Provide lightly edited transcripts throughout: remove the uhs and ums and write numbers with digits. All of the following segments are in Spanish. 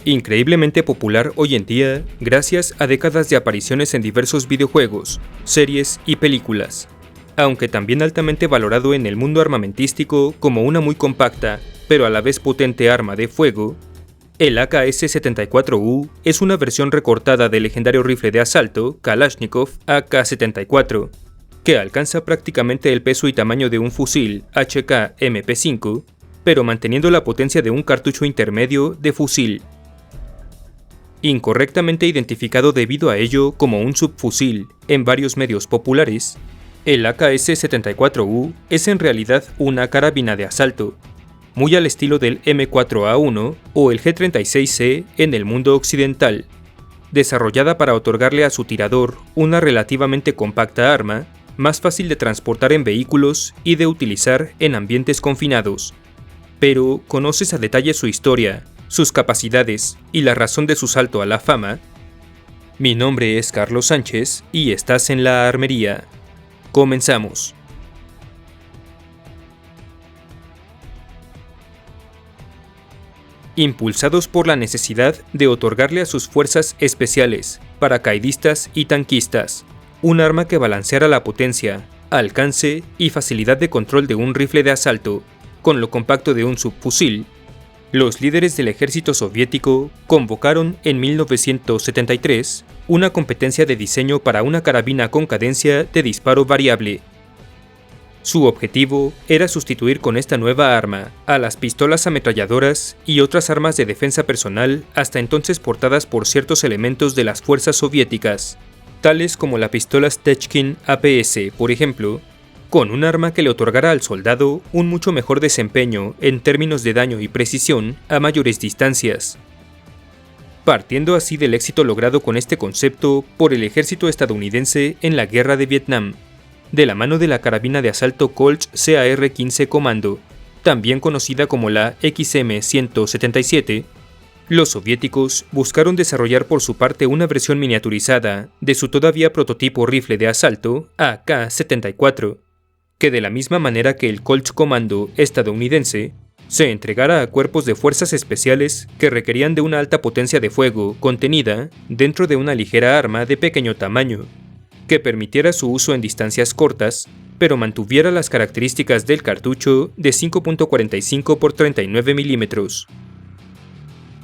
Increíblemente popular hoy en día gracias a décadas de apariciones en diversos videojuegos, series y películas, aunque también altamente valorado en el mundo armamentístico como una muy compacta, pero a la vez potente arma de fuego. El AK-74U es una versión recortada del legendario rifle de asalto Kalashnikov AK-74, que alcanza prácticamente el peso y tamaño de un fusil HK MP5, pero manteniendo la potencia de un cartucho intermedio de fusil. Incorrectamente identificado debido a ello como un subfusil en varios medios populares, el AK-74U es en realidad una carabina de asalto, muy al estilo del M4A1 o el G36C en el mundo occidental, desarrollada para otorgarle a su tirador una relativamente compacta arma, más fácil de transportar en vehículos y de utilizar en ambientes confinados. Pero, ¿conoces a detalle su historia, sus capacidades y la razón de su salto a la fama? Mi nombre es Carlos Sánchez y estás en La Armería. Comenzamos. Impulsados por la necesidad de otorgarle a sus fuerzas especiales, paracaidistas y tanquistas, un arma que balanceara la potencia, alcance y facilidad de control de un rifle de asalto, con lo compacto de un subfusil, los líderes del ejército soviético convocaron en 1973 una competencia de diseño para una carabina con cadencia de disparo variable. Su objetivo era sustituir con esta nueva arma a las pistolas ametralladoras y otras armas de defensa personal hasta entonces portadas por ciertos elementos de las fuerzas soviéticas, tales como la pistola Stechkin APS, por ejemplo, con un arma que le otorgara al soldado un mucho mejor desempeño en términos de daño y precisión a mayores distancias. Partiendo así del éxito logrado con este concepto por el ejército estadounidense en la guerra de Vietnam, de la mano de la carabina de asalto Colt CAR-15 Commando, también conocida como la XM-177, los soviéticos buscaron desarrollar por su parte una versión miniaturizada de su todavía prototipo rifle de asalto AK-74, que de la misma manera que el Colt Commando estadounidense, se entregara a cuerpos de fuerzas especiales que requerían de una alta potencia de fuego contenida dentro de una ligera arma de pequeño tamaño, que permitiera su uso en distancias cortas, pero mantuviera las características del cartucho de 5.45 x 39 mm.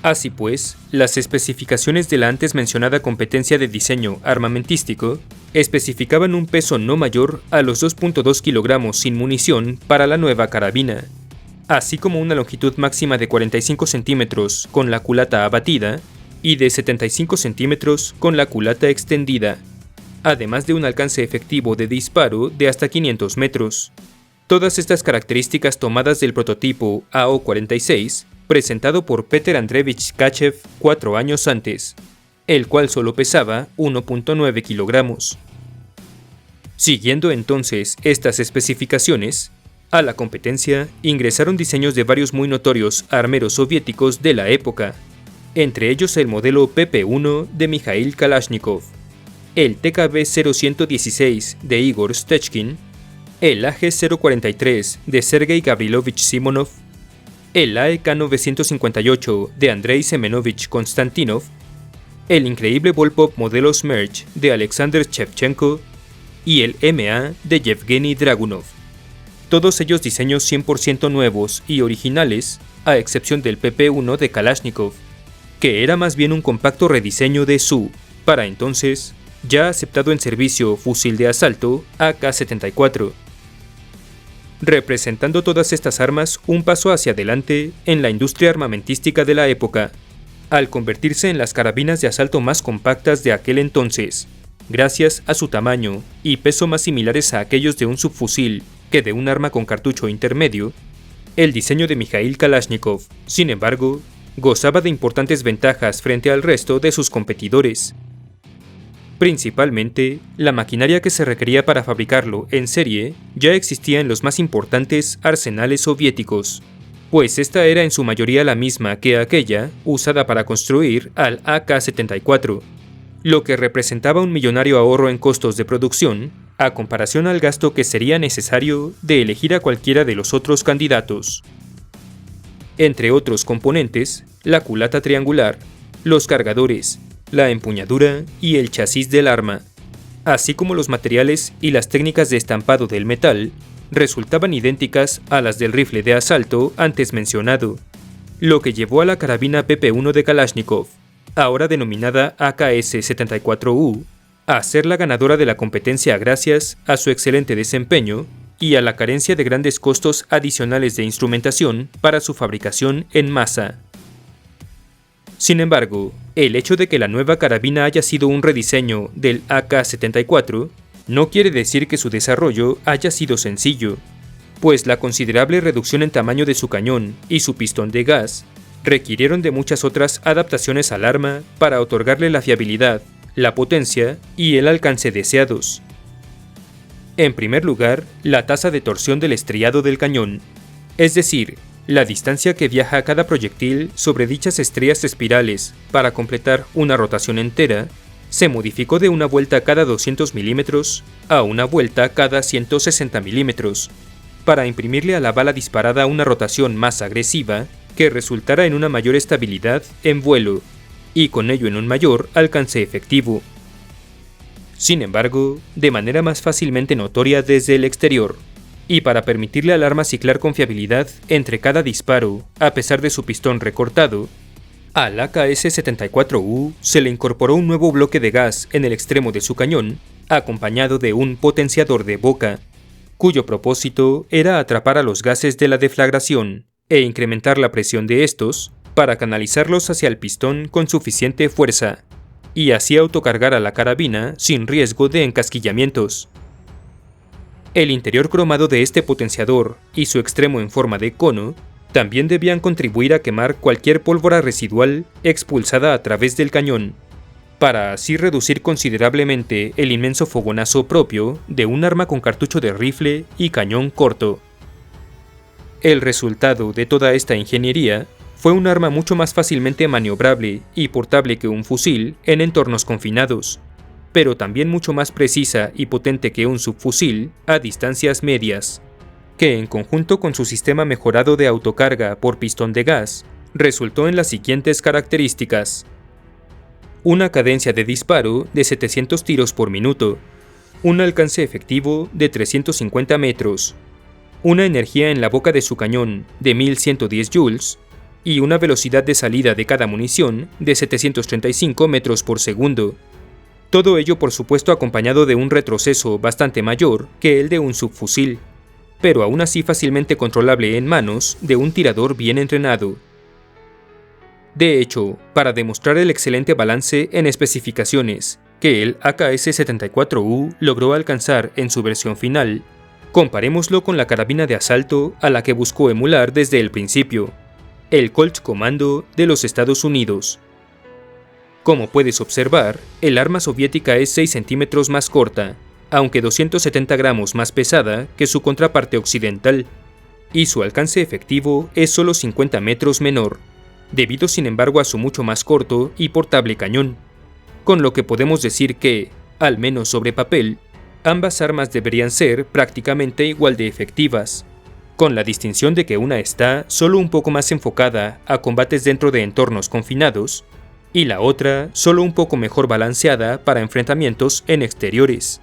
Así pues, las especificaciones de la antes mencionada competencia de diseño armamentístico especificaban un peso no mayor a los 2.2 kg sin munición para la nueva carabina, así como una longitud máxima de 45 centímetros con la culata abatida y de 75 centímetros con la culata extendida, además de un alcance efectivo de disparo de hasta 500 metros. Todas estas características tomadas del prototipo AO-46, presentado por Peter Andreevich Tkachev 4 años antes, el cual solo pesaba 1.9 kilogramos. Siguiendo entonces estas especificaciones, a la competencia ingresaron diseños de varios muy notorios armeros soviéticos de la época, entre ellos el modelo PP-1 de Mikhail Kalashnikov, el TKB-0116 de Igor Stechkin, el AG-043 de Sergei Gavrilovich Simonov, el AEK-958 de Andrei Semenovich Konstantinov, el increíble Volpov modelo Smerch de Alexander Shevchenko y el MA de Yevgeny Dragunov. Todos ellos diseños 100% nuevos y originales, a excepción del PP-1 de Kalashnikov, que era más bien un compacto rediseño de su, para entonces, ya aceptado en servicio fusil de asalto AK-74. Representando todas estas armas un paso hacia adelante en la industria armamentística de la época, al convertirse en las carabinas de asalto más compactas de aquel entonces, gracias a su tamaño y peso más similares a aquellos de un subfusil que de un arma con cartucho intermedio. El diseño de Mikhail Kalashnikov, sin embargo, gozaba de importantes ventajas frente al resto de sus competidores. Principalmente, la maquinaria que se requería para fabricarlo en serie ya existía en los más importantes arsenales soviéticos, pues esta era en su mayoría la misma que aquella usada para construir al AK-74, lo que representaba un millonario ahorro en costos de producción, a comparación al gasto que sería necesario de elegir a cualquiera de los otros candidatos. Entre otros componentes, la culata triangular, los cargadores, la empuñadura y el chasis del arma, así como los materiales y las técnicas de estampado del metal, resultaban idénticas a las del rifle de asalto antes mencionado, lo que llevó a la carabina PP1 de Kalashnikov, ahora denominada AKS-74U, a ser la ganadora de la competencia gracias a su excelente desempeño y a la carencia de grandes costos adicionales de instrumentación para su fabricación en masa. Sin embargo, el hecho de que la nueva carabina haya sido un rediseño del AK-74 no quiere decir que su desarrollo haya sido sencillo, pues la considerable reducción en tamaño de su cañón y su pistón de gas requirieron de muchas otras adaptaciones al arma para otorgarle la fiabilidad, la potencia y el alcance deseados. En primer lugar, la tasa de torsión del estriado del cañón, es decir, la distancia que viaja cada proyectil sobre dichas estrellas espirales para completar una rotación entera, se modificó de una vuelta cada 200 milímetros a una vuelta cada 160 milímetros, para imprimirle a la bala disparada una rotación más agresiva que resultara en una mayor estabilidad en vuelo, y con ello en un mayor alcance efectivo. Sin embargo, de manera más fácilmente notoria desde el exterior, y para permitirle al arma ciclar con fiabilidad entre cada disparo, a pesar de su pistón recortado, al AKS-74U se le incorporó un nuevo bloque de gas en el extremo de su cañón, acompañado de un potenciador de boca, cuyo propósito era atrapar a los gases de la deflagración e incrementar la presión de estos para canalizarlos hacia el pistón con suficiente fuerza, y así autocargar a la carabina sin riesgo de encasquillamientos. El interior cromado de este potenciador y su extremo en forma de cono también debían contribuir a quemar cualquier pólvora residual expulsada a través del cañón, para así reducir considerablemente el inmenso fogonazo propio de un arma con cartucho de rifle y cañón corto. El resultado de toda esta ingeniería fue un arma mucho más fácilmente maniobrable y portable que un fusil en entornos confinados, pero también mucho más precisa y potente que un subfusil a distancias medias, que en conjunto con su sistema mejorado de autocarga por pistón de gas, resultó en las siguientes características: una cadencia de disparo de 700 tiros por minuto, un alcance efectivo de 350 metros, una energía en la boca de su cañón de 1110 joules y una velocidad de salida de cada munición de 735 metros por segundo. Todo ello por supuesto acompañado de un retroceso bastante mayor que el de un subfusil, pero aún así fácilmente controlable en manos de un tirador bien entrenado. De hecho, para demostrar el excelente balance en especificaciones que el AKS-74U logró alcanzar en su versión final, comparémoslo con la carabina de asalto a la que buscó emular desde el principio, el Colt Commando de los Estados Unidos. Como puedes observar, el arma soviética es 6 centímetros más corta, aunque 270 gramos más pesada que su contraparte occidental, y su alcance efectivo es solo 50 metros menor, debido sin embargo a su mucho más corto y portable cañón, con lo que podemos decir que, al menos sobre papel, ambas armas deberían ser prácticamente igual de efectivas, con la distinción de que una está solo un poco más enfocada a combates dentro de entornos confinados, y la otra solo un poco mejor balanceada para enfrentamientos en exteriores.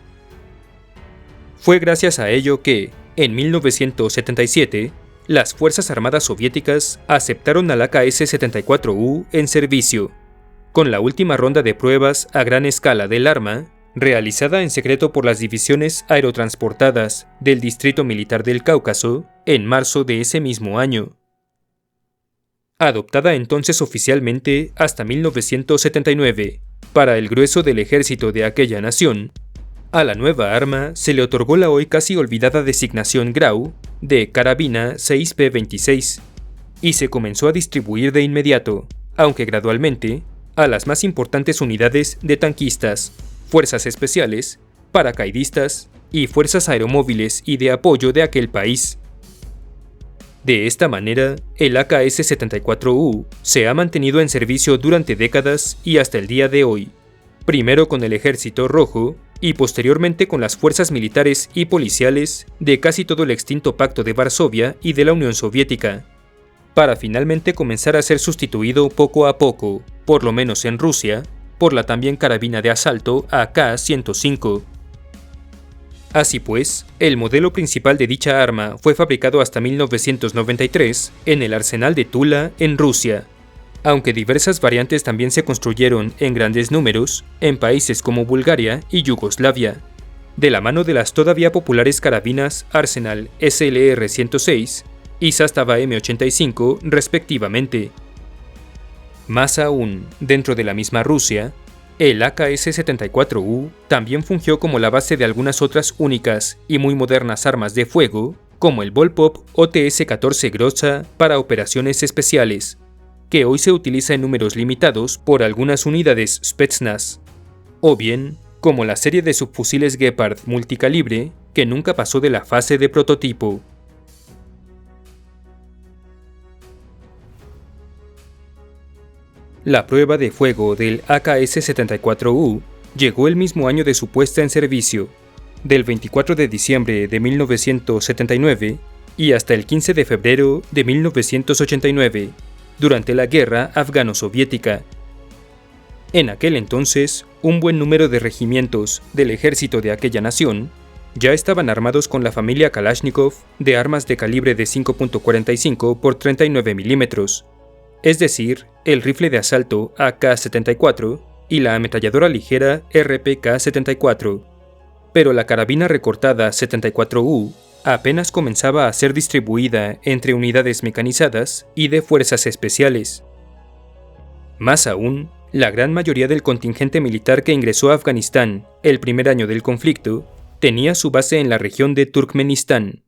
Fue gracias a ello que, en 1977, las Fuerzas Armadas soviéticas aceptaron al AKS-74U en servicio, con la última ronda de pruebas a gran escala del arma, realizada en secreto por las divisiones aerotransportadas del Distrito Militar del Cáucaso en marzo de ese mismo año. Adoptada entonces oficialmente hasta 1979 para el grueso del ejército de aquella nación, a la nueva arma se le otorgó la hoy casi olvidada designación Grau de Carabina 6P26 y se comenzó a distribuir de inmediato, aunque gradualmente, a las más importantes unidades de tanquistas, fuerzas especiales, paracaidistas y fuerzas aeromóviles y de apoyo de aquel país. De esta manera, el AKS-74U se ha mantenido en servicio durante décadas y hasta el día de hoy, primero con el Ejército Rojo y posteriormente con las fuerzas militares y policiales de casi todo el extinto Pacto de Varsovia y de la Unión Soviética, para finalmente comenzar a ser sustituido poco a poco, por lo menos en Rusia, por la también carabina de asalto AK-105. Así pues, el modelo principal de dicha arma fue fabricado hasta 1993 en el arsenal de Tula, en Rusia, aunque diversas variantes también se construyeron en grandes números en países como Bulgaria y Yugoslavia, de la mano de las todavía populares carabinas Arsenal SLR-106 y Zastava M85 respectivamente. Más aún, dentro de la misma Rusia, el AKS-74U también fungió como la base de algunas otras únicas y muy modernas armas de fuego, como el Volpop OTS-14 Grozha para operaciones especiales, que hoy se utiliza en números limitados por algunas unidades Spetsnaz, o bien como la serie de subfusiles Gepard multicalibre que nunca pasó de la fase de prototipo. La prueba de fuego del AKS-74U llegó el mismo año de su puesta en servicio, del 24 de diciembre de 1979 y hasta el 15 de febrero de 1989, durante la guerra afgano-soviética. En aquel entonces, un buen número de regimientos del ejército de aquella nación ya estaban armados con la familia Kalashnikov de armas de calibre de 5.45 x 39 mm, es decir, el rifle de asalto AK-74 y la ametralladora ligera RPK-74, pero la carabina recortada 74U apenas comenzaba a ser distribuida entre unidades mecanizadas y de fuerzas especiales. Más aún, la gran mayoría del contingente militar que ingresó a Afganistán el primer año del conflicto tenía su base en la región de Turkmenistán,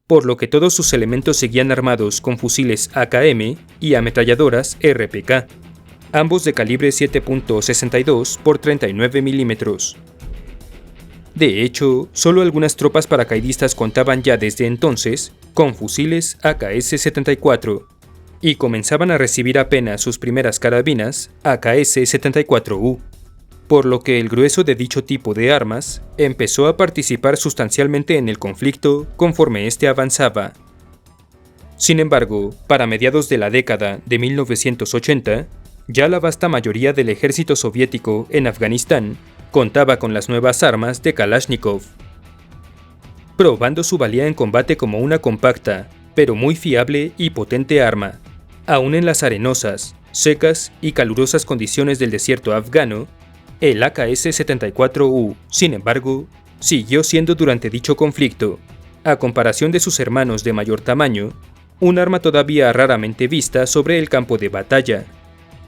por lo que todos sus elementos seguían armados con fusiles AKM y ametralladoras RPK, ambos de calibre 7.62 x 39 mm. De hecho, solo algunas tropas paracaidistas contaban ya desde entonces con fusiles AKS-74 y comenzaban a recibir apenas sus primeras carabinas AKS-74U, por lo que el grueso de dicho tipo de armas empezó a participar sustancialmente en el conflicto conforme este avanzaba. Sin embargo, para mediados de la década de 1980, ya la vasta mayoría del ejército soviético en Afganistán contaba con las nuevas armas de Kalashnikov, probando su valía en combate como una compacta, pero muy fiable y potente arma, aún en las arenosas, secas y calurosas condiciones del desierto afgano. El AKS-74U, sin embargo, siguió siendo durante dicho conflicto, a comparación de sus hermanos de mayor tamaño, un arma todavía raramente vista sobre el campo de batalla,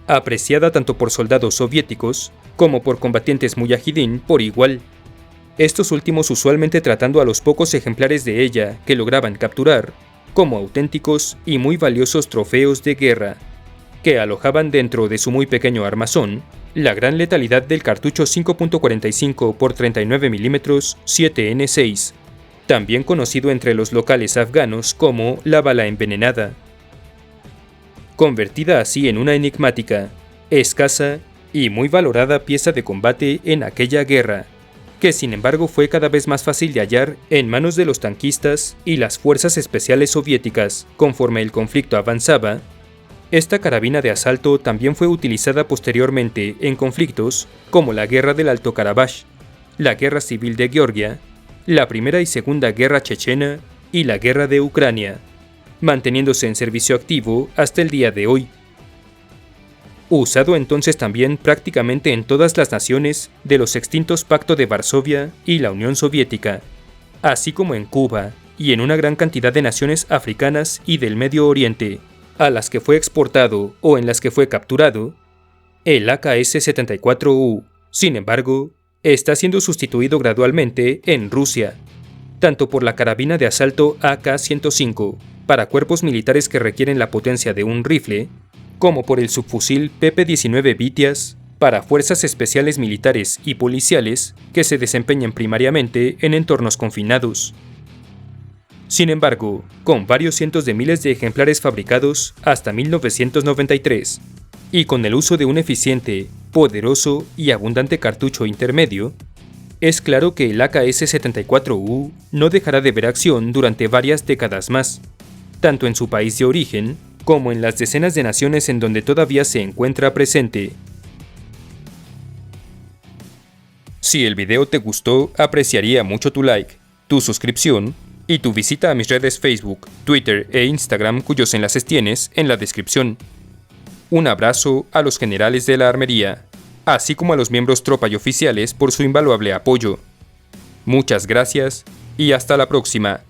apreciada tanto por soldados soviéticos como por combatientes mujahidín por igual, estos últimos usualmente tratando a los pocos ejemplares de ella que lograban capturar como auténticos y muy valiosos trofeos de guerra, que alojaban dentro de su muy pequeño armazón la gran letalidad del cartucho 5.45 x 39 mm 7N6, también conocido entre los locales afganos como la bala envenenada. Convertida así en una enigmática, escasa y muy valorada pieza de combate en aquella guerra, que sin embargo fue cada vez más fácil de hallar en manos de los tanquistas y las fuerzas especiales soviéticas conforme el conflicto avanzaba. Esta carabina de asalto también fue utilizada posteriormente en conflictos como la Guerra del Alto Karabaj, la Guerra Civil de Georgia, la Primera y Segunda Guerra Chechena y la Guerra de Ucrania, manteniéndose en servicio activo hasta el día de hoy. Usado entonces también prácticamente en todas las naciones de los extintos Pacto de Varsovia y la Unión Soviética, así como en Cuba y en una gran cantidad de naciones africanas y del Medio Oriente, a las que fue exportado o en las que fue capturado. El AKS-74U, sin embargo, está siendo sustituido gradualmente en Rusia, tanto por la carabina de asalto AK-105 para cuerpos militares que requieren la potencia de un rifle, como por el subfusil PP-19 Vitiaz para fuerzas especiales militares y policiales que se desempeñan primariamente en entornos confinados. Sin embargo, con varios cientos de miles de ejemplares fabricados hasta 1993, y con el uso de un eficiente, poderoso y abundante cartucho intermedio, es claro que el AKS-74U no dejará de ver acción durante varias décadas más, tanto en su país de origen como en las decenas de naciones en donde todavía se encuentra presente. Si el video te gustó, apreciaría mucho tu like, tu suscripción y tu visita a mis redes Facebook, Twitter e Instagram, cuyos enlaces tienes en la descripción. Un abrazo a los generales de la armería, así como a los miembros tropa y oficiales por su invaluable apoyo. Muchas gracias y hasta la próxima.